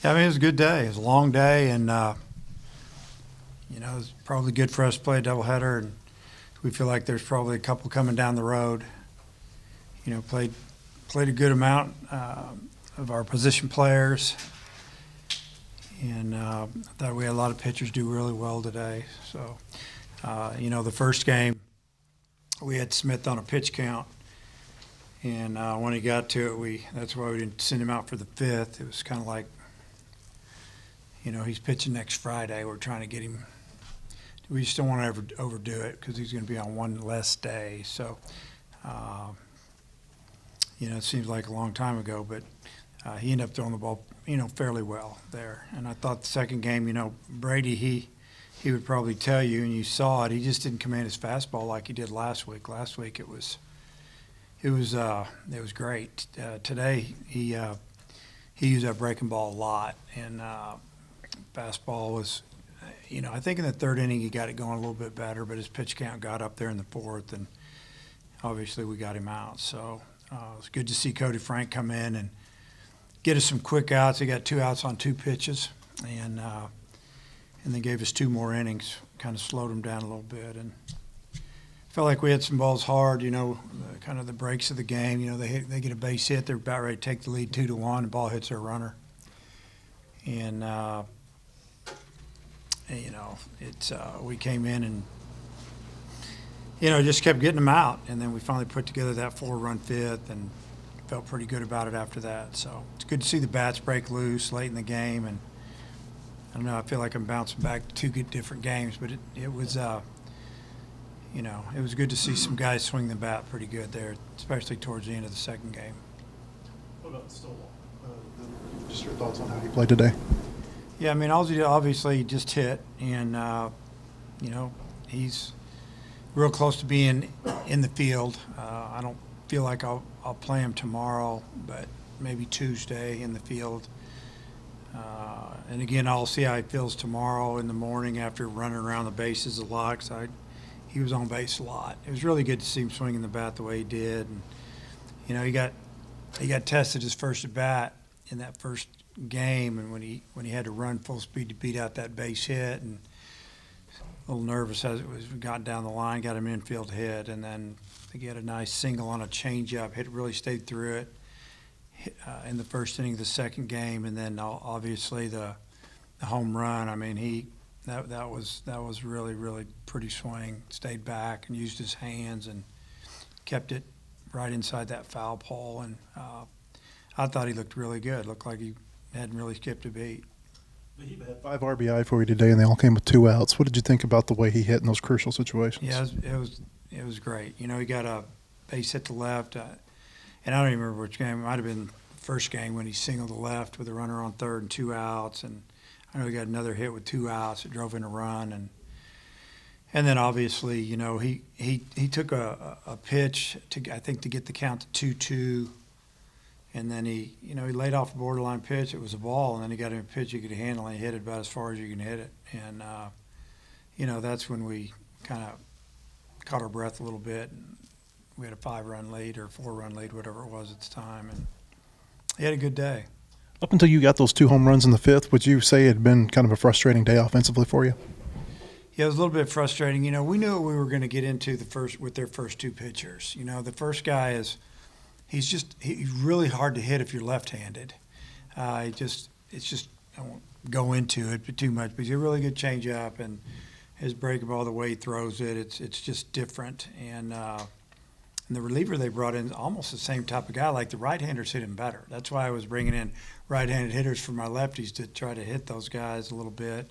Yeah, I mean, it was a good day. It was a long day, and it's probably good for us to play a doubleheader. And we feel like there's probably a couple coming down the road. Played a good amount of our position players, and I thought we had a lot of pitchers do really well today. So, the first game we had Smith on a pitch count, and when he got to it, that's why we didn't send him out for the fifth. It was kind of like, he's pitching next Friday. We're trying to get him. We just don't want to ever overdo it because he's going to be on one less day. So, it seems like a long time ago, but he ended up throwing the ball, fairly well there. And I thought the second game, Brady, he would probably tell you, and you saw it, he just didn't command his fastball like he did last week. Last week it was great. Today he used that breaking ball a lot, and fastball was, I think in the third inning he got it going a little bit better, but his pitch count got up there in the fourth, and obviously we got him out. So it was good to see Cody Frank come in and get us some quick outs. He got 2 outs on 2 pitches, and then gave us 2 more innings, kind of slowed him down a little bit. And felt like we had some balls hard, kind of the breaks of the game. They get a base hit, they're about ready to take the lead 2-1, the ball hits their runner. And, we came in and, just kept getting them out. And then we finally put together that 4-run fifth and felt pretty good about it after that. So it's good to see the bats break loose late in the game. And I don't know, I feel like I'm bouncing back to 2 good different games, but it was, it was good to see some guys swing the bat pretty good there, especially towards the end of the second game. What about Stillwell? Just your thoughts on how he played today? Yeah, I mean, obviously just hit, and, he's real close to being in the field. I don't feel like I'll play him tomorrow, but maybe Tuesday in the field. And again, I'll see how he feels tomorrow in the morning after running around the bases a lot. Cause he was on base a lot. It was really good to see him swinging the bat the way he did. And he got tested his first at bat in that first game, and when he had to run full speed to beat out that base hit, and a little nervous as it was, we got down the line, got him infield hit, and then he had a nice single on a changeup. Hit really stayed through it in the first inning of the second game, and then obviously the home run. I mean, that was really, really pretty swing. Stayed back and used his hands and kept it right inside that foul pole, and I thought he looked really good. Looked like he hadn't really skipped a beat. He had 5 RBI for you today, and they all came with 2 outs. What did you think about the way he hit in those crucial situations? Yeah, it was great. He got a base hit to left, and I don't even remember which game. It might have been the first game when he singled to left with a runner on third and 2 outs, and I know he got another hit with 2 outs. It drove in a run, and then obviously, he took a pitch to get the count to 2-2. And then he laid off a borderline pitch. It was a ball, and then he got him a pitch he could handle, and he hit it about as far as you can hit it. And, that's when we kind of caught our breath a little bit. And we had a 5-run lead or 4-run lead, whatever it was at the time. And he had a good day. Up until you got those 2 home runs in the fifth, would you say it had been kind of a frustrating day offensively for you? Yeah, it was a little bit frustrating. We knew what we were going to get into with their first 2 pitchers. The first guy is – he's really hard to hit if you're left-handed. I won't go into it too much, but he's a really good changeup, and his breaking ball, the way he throws it, it's just different. And the reliever they brought in is almost the same type of guy. Like the right-handers hit him better. That's why I was bringing in right-handed hitters for my lefties to try to hit those guys a little bit.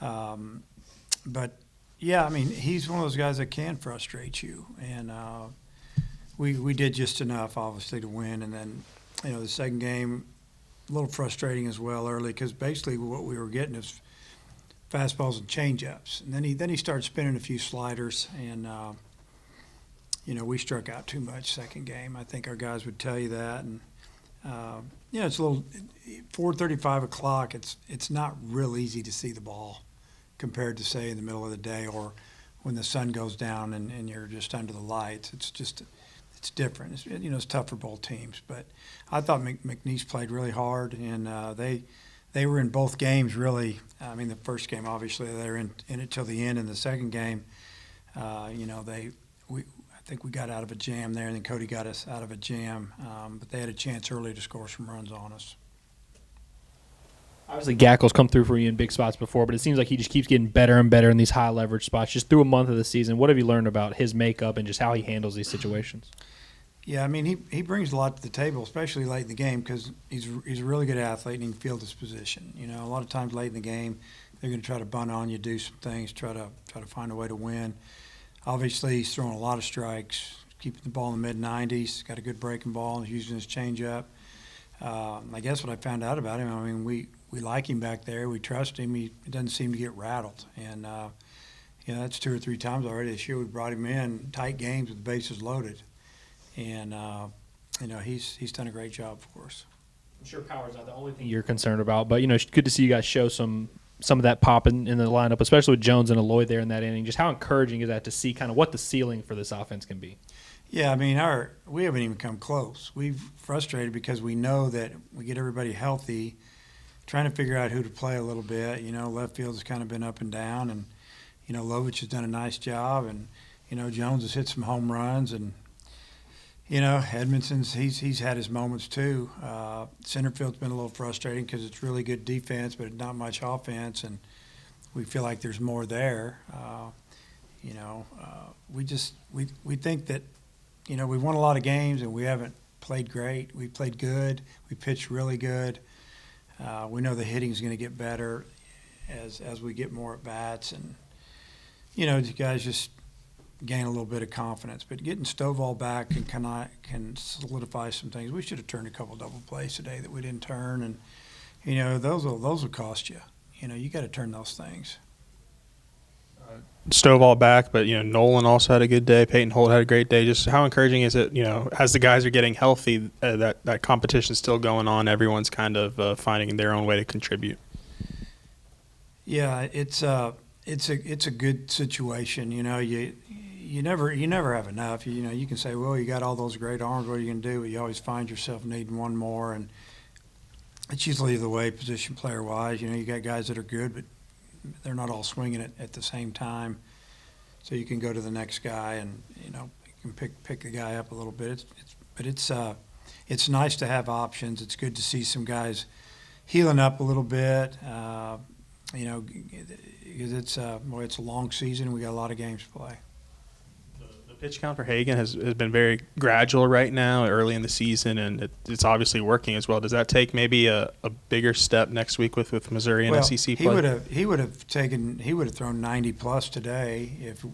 But yeah, I mean, he's one of those guys that can frustrate you, and we did just enough, obviously, to win. And then, the second game, a little frustrating as well early, because basically what we were getting is fastballs and changeups. And then he started spinning a few sliders, and we struck out too much second game. I think our guys would tell you that. And it's a little 4:35 o'clock. It's not real easy to see the ball compared to, say, in the middle of the day or when the sun goes down and you're just under the lights. It's different. It's tough for both teams. But I thought McNeese played really hard, and they they were in both games really. I mean, the first game obviously they were in it till the end. In the second game, I think we got out of a jam there, and then Cody got us out of a jam. But they had a chance early to score some runs on us. Obviously, Gackel's come through for you in big spots before, but it seems like he just keeps getting better and better in these high leverage spots just through a month of the season. What have you learned about his makeup and just how he handles these situations? Yeah, I mean, he brings a lot to the table, especially late in the game, because he's a really good athlete and he can field his position. A lot of times late in the game, they're going to try to bunt on you, do some things, try to find a way to win. Obviously, he's throwing a lot of strikes, keeping the ball in the mid-90s, got a good breaking ball, and using his changeup. I guess what I found out about him, I mean, we like him back there. We trust him. He doesn't seem to get rattled. And, that's 2 or 3 times already this year we brought him in tight games with the bases loaded. And, he's done a great job for us. I'm sure power's not the only thing you're concerned about, but, it's good to see you guys show some of that pop in the lineup, especially with Jones and Eloy there in that inning. Just how encouraging is that to see kind of what the ceiling for this offense can be? Yeah, I mean, we haven't even come close. We've frustrated because we know that we get everybody healthy, trying to figure out who to play a little bit. Left field has kind of been up and down, and, Lovich has done a nice job, and, Jones has hit some home runs, and, Edmondson's, he's had his moments too. Center field's been a little frustrating because it's really good defense, but not much offense, and we feel like there's more there. We think that, we won a lot of games and we haven't played great. We played good. We pitched really good. We know the hitting's going to get better as we get more at bats, and the guys just gain a little bit of confidence. But getting Stovall back can solidify some things. We should have turned a couple double plays today that we didn't turn, and those will cost you. You got to turn those things. Stovall back, but Nolan also had a good day. Peyton Holt had a great day. Just how encouraging is it? As the guys are getting healthy, that competition is still going on. Everyone's kind of finding their own way to contribute. Yeah, it's a good situation. You never have enough. You can say, well, you got all those great arms. What are you going to do? But you always find yourself needing one more, and it's usually the way position player wise. You got guys that are good, but they're not all swinging it at the same time. So you can go to the next guy, and you can pick the guy up a little bit. It's nice to have options. It's good to see some guys healing up a little bit. Because it's a long season. We got a lot of games to play. The pitch count for Hagan has been very gradual right now, early in the season, and it's obviously working as well. Does that take maybe a bigger step next week with Missouri and SEC play? He would have thrown 90 plus today if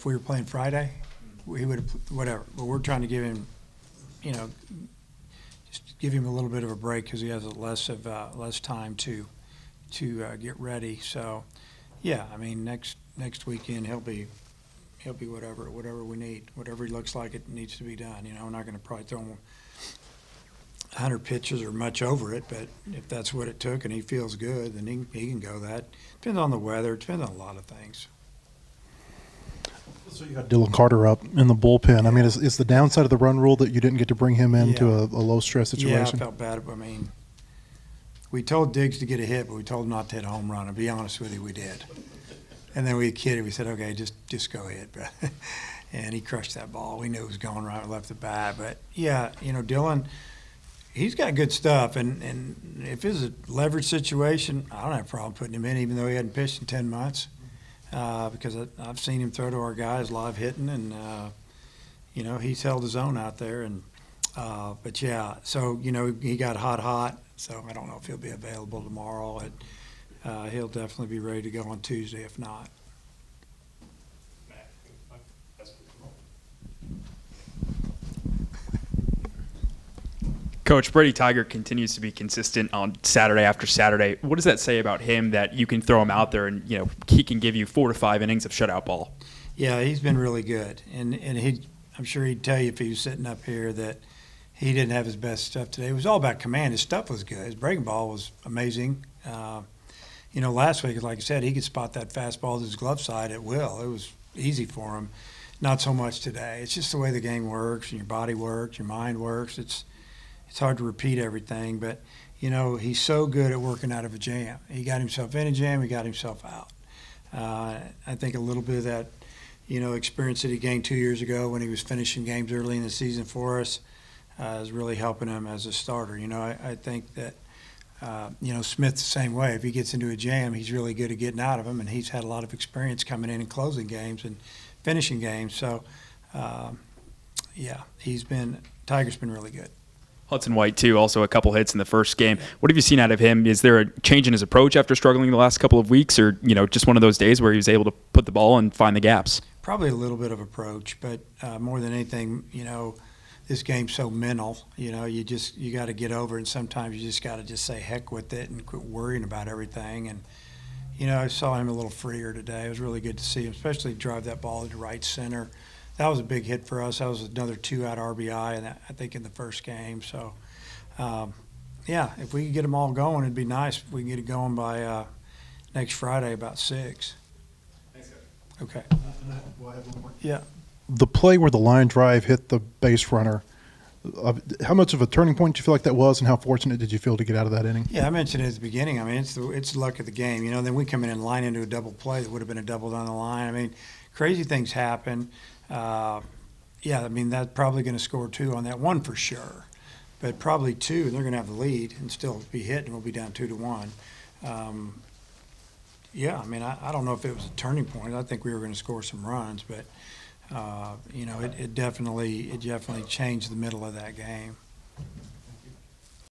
we were playing Friday. He would have whatever. But we're trying to give him, just give him a little bit of a break because he has less time to get ready. So, yeah, I mean next weekend he'll be whatever we need, whatever he looks like it needs to be done. We're not going to probably throw him 100 pitches or much over it, but if that's what it took and he feels good, then he can go that. Depends on the weather. It depends on a lot of things. So you got Dylan Carter up in the bullpen. I mean, is the downside of the run rule that you didn't get to bring him into a low-stress situation? Yeah, I felt bad. I mean, we told Diggs to get a hit, but we told him not to hit a home run. To be honest with you, we did. And then we kidded. We said, okay, just go ahead. And he crushed that ball. We knew it was going right. We left the bat. But, yeah, Dylan, he's got good stuff. And if it's a leverage situation, I don't have a problem putting him in, even though he hadn't pitched in 10 months. Because I've seen him throw to our guys live hitting. And, he's held his own out there. And but, yeah, so, he got hot. So I don't know if he'll be available tomorrow. He'll definitely be ready to go on Tuesday if not. Coach, Brady Tiger continues to be consistent on Saturday after Saturday. What does that say about him that you can throw him out there and he can give you 4 to 5 innings of shutout ball? Yeah, he's been really good, and I'm sure he'd tell you if he was sitting up here that he didn't have his best stuff today. It was all about command. His stuff was good. His breaking ball was amazing. Last week, like I said, he could spot that fastball to his glove side at will. It was easy for him. Not so much today. It's just the way the game works, and your body works, your mind works. It's it's hard to repeat everything, but you know, he's so good at working out of a jam. He got himself in a jam, he got himself out. I think a little bit of that, you know, experience that he gained 2 years ago when he was finishing games early in the season for us is really helping him as a starter. You know, I think that, you know, Smith's the same way. If he gets into a jam, he's really good at getting out of them, and he's had a lot of experience coming in and closing games and finishing games. So, yeah, Tiger's been really good. Hudson White, too, also a couple hits in the first game. What have you seen out of him? Is there a change in his approach after struggling the last couple of weeks, or, you know, just one of those days where he was able to put the ball and find the gaps? Probably a little bit of approach, but more than anything, you know, this game's so mental. You know, you got to get over it, and sometimes you just got to just say heck with it and quit worrying about everything. And, you know, I saw him a little freer today. It was really good to see him, especially drive that ball into right center. That was a big hit for us. That was another 2-out RBI, and I think in the first game. So, yeah, if we could get them all going, it'd be nice if we can get it going by next Friday about 6. Thanks, Coach. Okay. Well, I have one more. Yeah. The play where the line drive hit the base runner, how much of a turning point do you feel like that was, and how fortunate did you feel to get out of that inning? Yeah, I mentioned it at the beginning. I mean, it's the luck of the game. You know, then we come in and line into a double play that would have been a double down the line. I mean, crazy things happen. Yeah, I mean, that's probably going to score 2 on that one for sure. But probably 2, and they're going to have the lead and still be hit, and we'll be down 2-1. Yeah, I mean, I don't know if it was a turning point. I think we were going to score some runs, but, you know, it definitely changed the middle of that game.